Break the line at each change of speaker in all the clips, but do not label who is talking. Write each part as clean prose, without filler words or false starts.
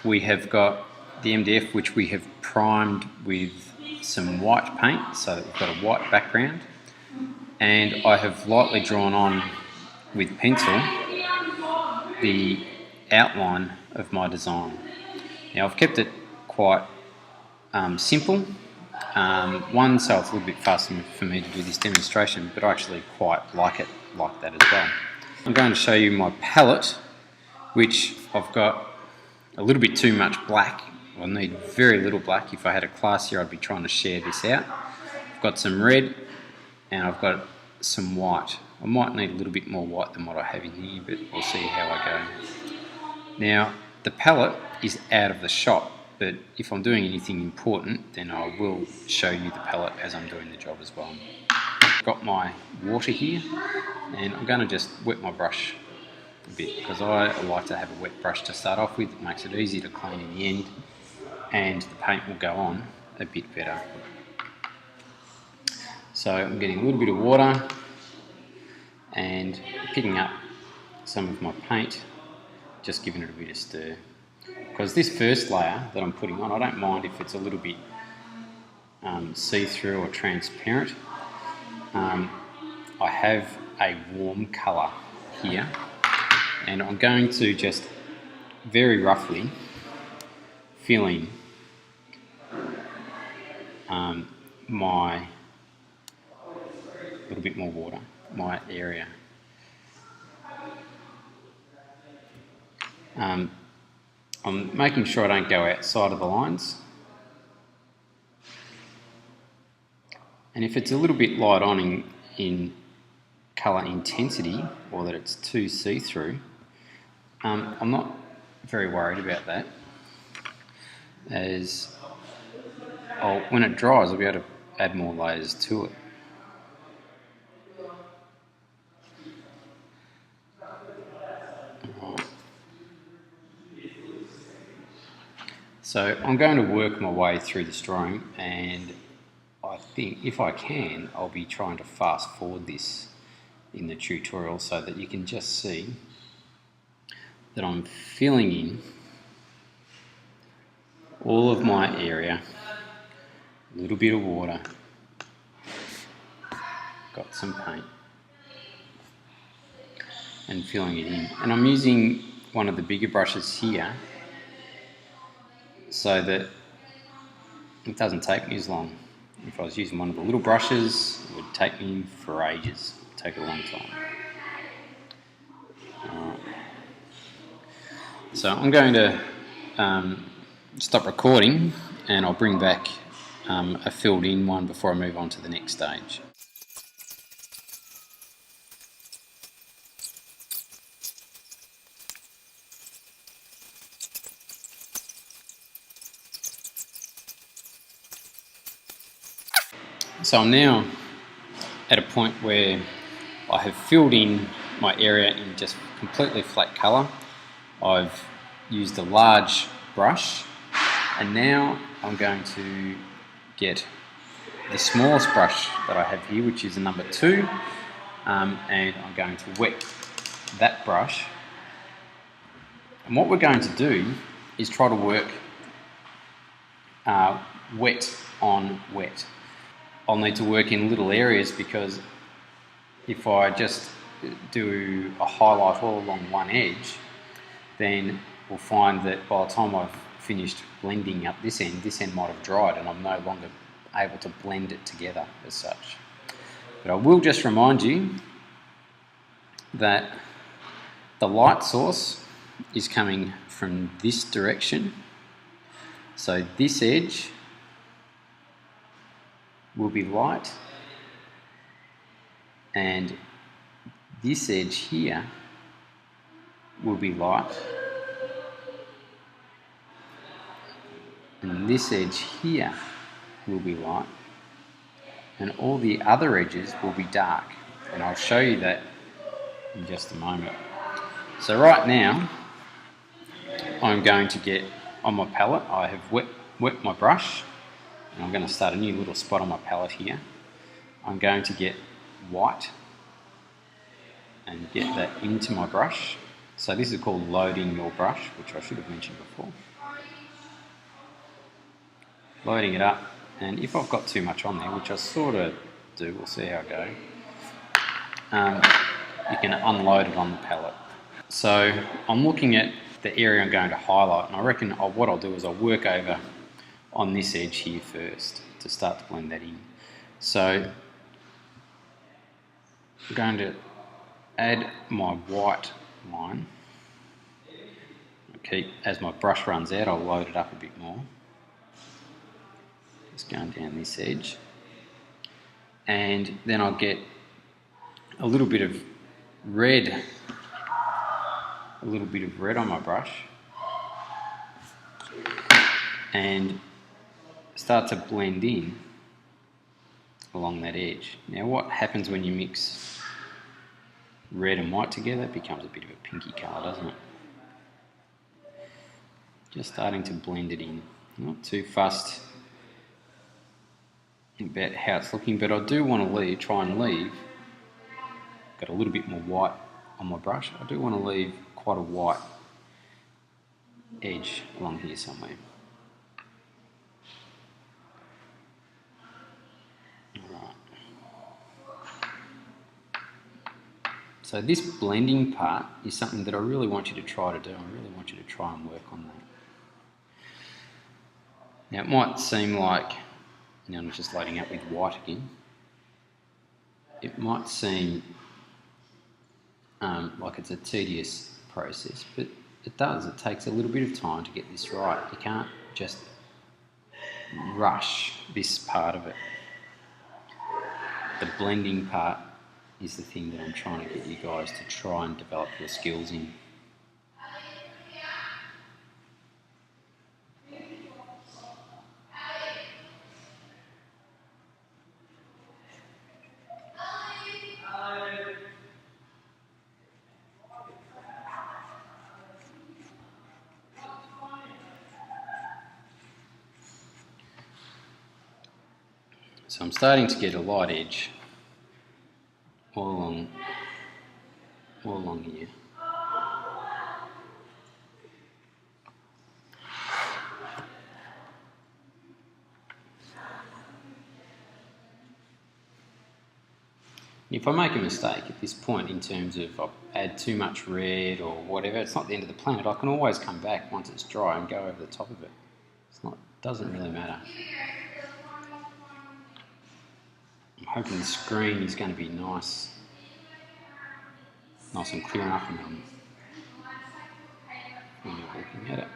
we have got the MDF, which we have primed with some white paint so that we've got a white background, and I have lightly drawn on with pencil the outline of my design. Now I've kept it quite simple, one, so it's a little bit faster for me to do this demonstration, but I actually quite like it like that as well. I'm going to show you my palette, which I've got a little bit too much black. I need very little black. If I had a class here, I'd be trying to share this out. I've got some red and I've got some white. I might need a little bit more white than what I have in here, but we'll see how I go. Now, the palette is out of the shot, but if I'm doing anything important, then I will show you the palette as I'm doing the job as well. I've got my water here, and I'm going to just wet my brush a bit, because I like to have a wet brush to start off with. It makes it easy to clean in the end, and the paint will go on a bit better. So I'm getting a little bit of water and picking up some of my paint, just giving it a bit of stir. Because this first layer that I'm putting on, I don't mind if it's a little bit see-through or transparent. I have a warm colour here, and I'm going to just very roughly fill in my little bit more water, my area. I'm making sure I don't go outside of the lines. And if it's a little bit light on in colour intensity, or that it's too see-through, I'm not very worried about that, as when it dries I'll be able to add more layers to it. So I'm going to work my way through this drawing, and I think if I can, I'll be trying to fast forward this in the tutorial so that you can just see that I'm filling in all of my area, a little bit of water, got some paint, and filling it in. And I'm using one of the bigger brushes here so that it doesn't take me as long. If I was using one of the little brushes, it would take me for ages. It would take a long time. Alright. So I'm going to stop recording, and I'll bring back a filled in one before I move on to the next stage. So I'm now at a point where I have filled in my area in just completely flat colour. I've used a large brush, and now I'm going to get the smallest brush that I have here, which is a number 2, and I'm going to wet that brush. And what we're going to do is try to work wet on wet. I'll need to work in little areas, because if I just do a highlight all along one edge, then we'll find that by the time I've finished blending up this end might have dried, and I'm no longer able to blend it together as such. But I will just remind you that the light source is coming from this direction, so this edge will be light, and this edge here will be light, and this edge here will be light, and all the other edges will be dark, and I'll show you that in just a moment. So right now I'm going to get on my palette. I have wet my brush, and I'm going to start a new little spot on my palette here. I'm going to get white and get that into my brush So this is called loading your brush, which I should have mentioned before. Loading it up, and if I've got too much on there, which I sort of do, we'll see how I go, you can unload it on the palette. So I'm looking at the area I'm going to highlight, and I reckon what I'll do is I'll work over on this edge here first to start to blend that in. So I'm going to add my white line. As my brush runs out, I'll load it up a bit more. Just going down this edge. And then I'll get a little bit of red on my brush and start to blend in along that edge. Now what happens when you mix red and white together? It becomes a bit of a pinky colour, doesn't it? Just starting to blend it in. Not too fussed about how it's looking, but I do want to try and leave, got a little bit more white on my brush, I do want to leave quite a white edge along here somewhere. Alright. So this blending part is something that I really want you to try to do. I really want you to try and work on that. Now it might seem like, now I'm just loading up with white again, it might seem like it's a tedious process, but it does. It takes a little bit of time to get this right. You can't just rush this part of it. The blending part is the thing that I'm trying to get you guys to try and develop your skills in. So I'm starting to get a light edge all along here. If I make a mistake at this point in terms of I add too much red or whatever, it's not the end of the planet. I can always come back once it's dry and go over the top of it. Doesn't really matter. I'm hoping the screen is going to be nice and clear enough when you're looking at it.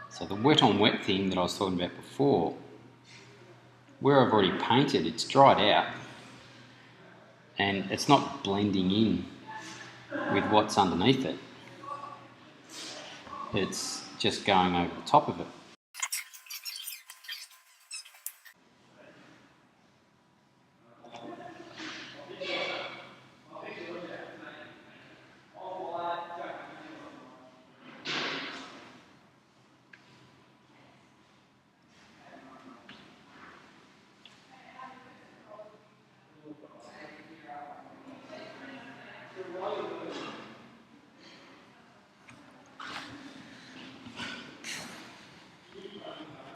So the wet on wet thing that I was talking about before, where I've already painted, it's dried out and it's not blending in with what's underneath it. It's just going over the top of it.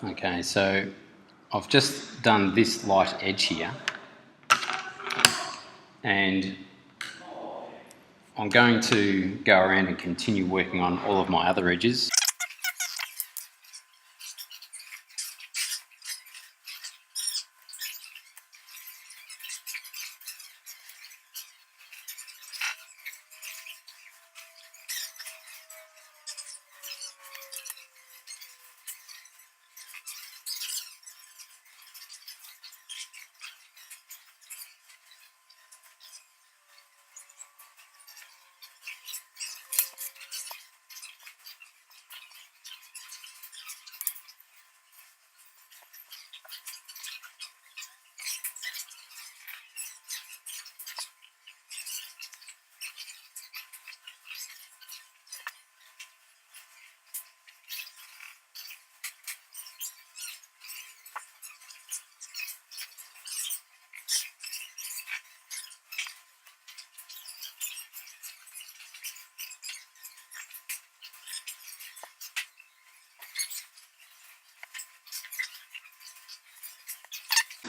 Okay, so I've just done this light edge here and I'm going to go around and continue working on all of my other edges.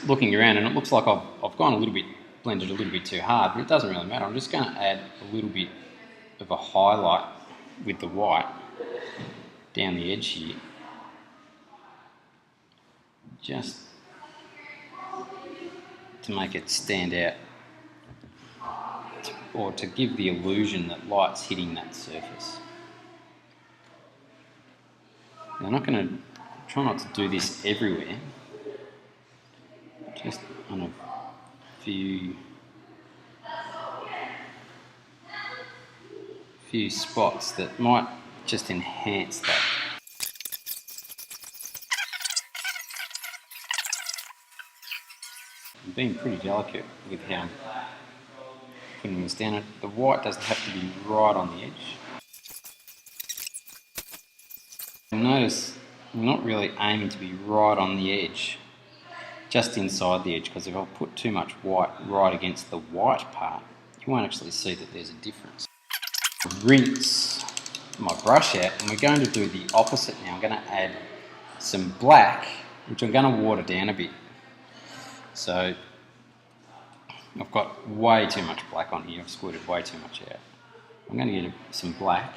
looking around and it looks like I've gone a little bit, blended a little bit too hard, but it doesn't really matter. I'm just going to add a little bit of a highlight with the white down the edge here, just to make it stand out, or to give the illusion that light's hitting that surface. Now, I'm not going to try not to do this everywhere, just on a few spots that might just enhance that. I'm being pretty delicate with how I'm putting this down. The white doesn't have to be right on the edge. Notice I'm not really aiming to be right on the edge, just inside the edge, because if I put too much white right against the white part, you won't actually see that there's a difference. Rinse my brush out, and we're going to do the opposite now. I'm going to add some black, which I'm going to water down a bit. So I've got way too much black on here, I've squirted way too much out. I'm going to get some black.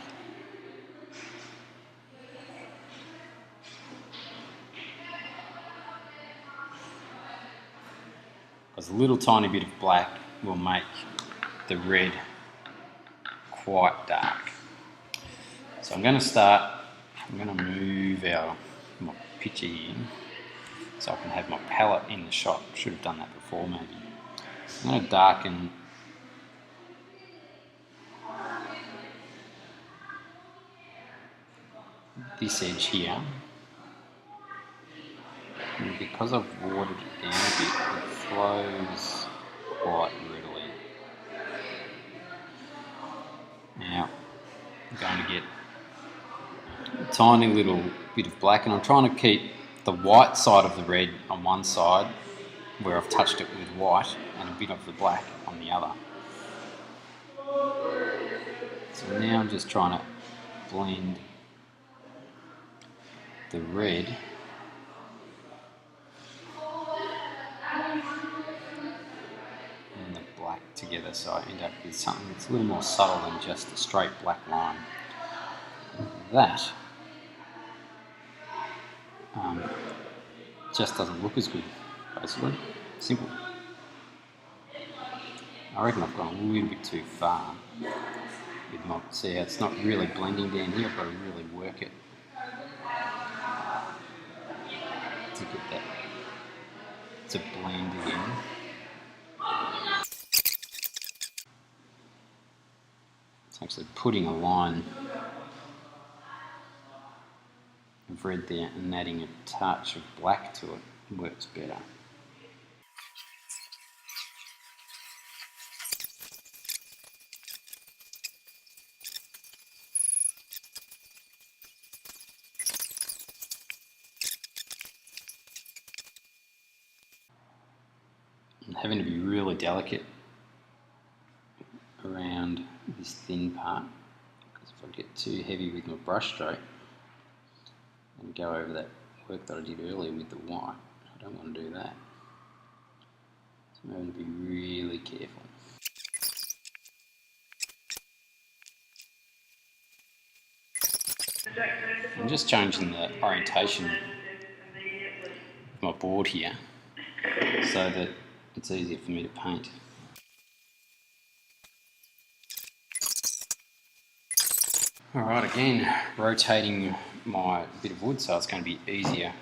Because a little tiny bit of black will make the red quite dark. So I'm going to start, I'm going to move my picture here so I can have my palette in the shot. Should have done that before maybe. I'm going to darken this edge here. And because I've watered it down a bit, it flows quite readily. Now, I'm going to get a tiny little bit of black, and I'm trying to keep the white side of the red on one side, where I've touched it with white, and a bit of the black on the other. So now I'm just trying to blend the red and the black together, so I end up with something that's a little more subtle than just a straight black line. That just doesn't look as good, basically. Simple. I reckon I've gone a little bit too far with my, see how it's not really blending down here. I've got to really work it to get that to blend again. It's actually putting a line of red there and adding a touch of black to it works better. I'm having to be really delicate around this thin part, because if I get too heavy with my brush stroke and go over that work that I did earlier with the white, I don't want to do that. So I'm having to be really careful. I'm just changing the orientation of my board here so that it's easier for me to paint. Alright, again, rotating my bit of wood so it's going to be easier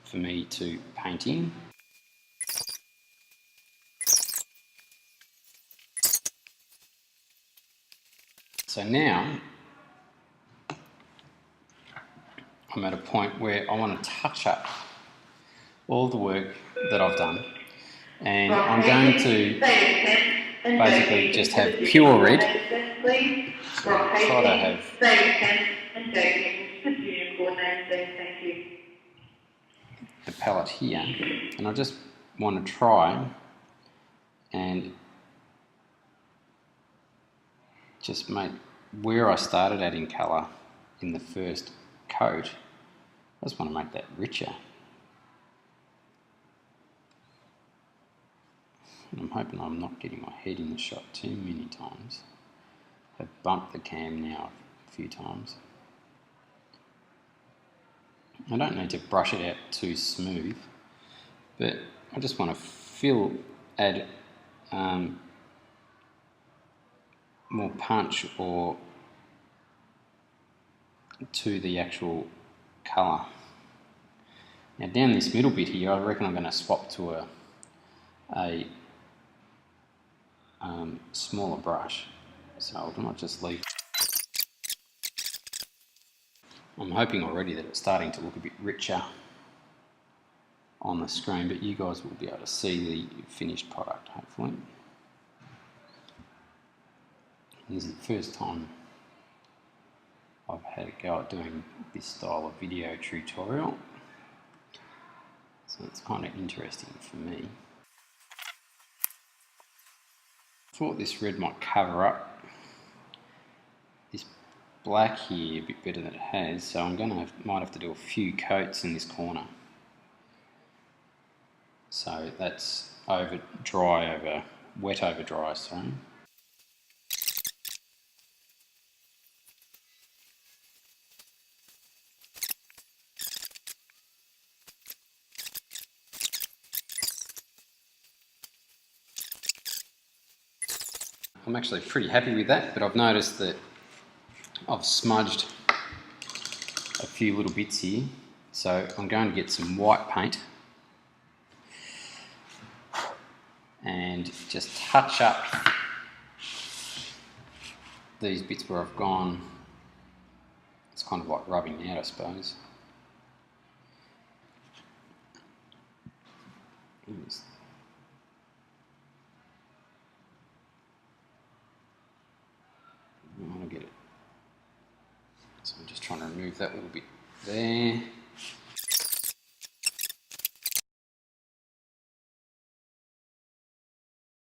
for me to paint in. So now I'm at a point where I want to touch up all the work that I've done, and I'm going to basically just have pure red. So I'll try to have the palette here, and I just want to try and just make where I started at in colour in the first coat, I just want to make that richer. And I'm hoping I'm not getting my head in the shot too many times. I've bumped the cam now a few times. I don't need to brush it out too smooth, but I just want to add more punch or to the actual colour. Now down this middle bit here, I reckon I'm going to swap to a smaller brush, so I'll not just leave. I'm hoping already that it's starting to look a bit richer on the screen, but you guys will be able to see the finished product, hopefully. And this is the first time I've had a go at doing this style of video tutorial, so it's kind of interesting for me. Thought this red might cover up this black here a bit better than it has, so might have to do a few coats in this corner. So that's wet over dry, sorry. I'm actually pretty happy with that, but I've noticed that I've smudged a few little bits here, so I'm going to get some white paint and just touch up these bits where I've gone. It's kind of like rubbing out, I suppose. I want to get it. So I'm just trying to remove that little bit there.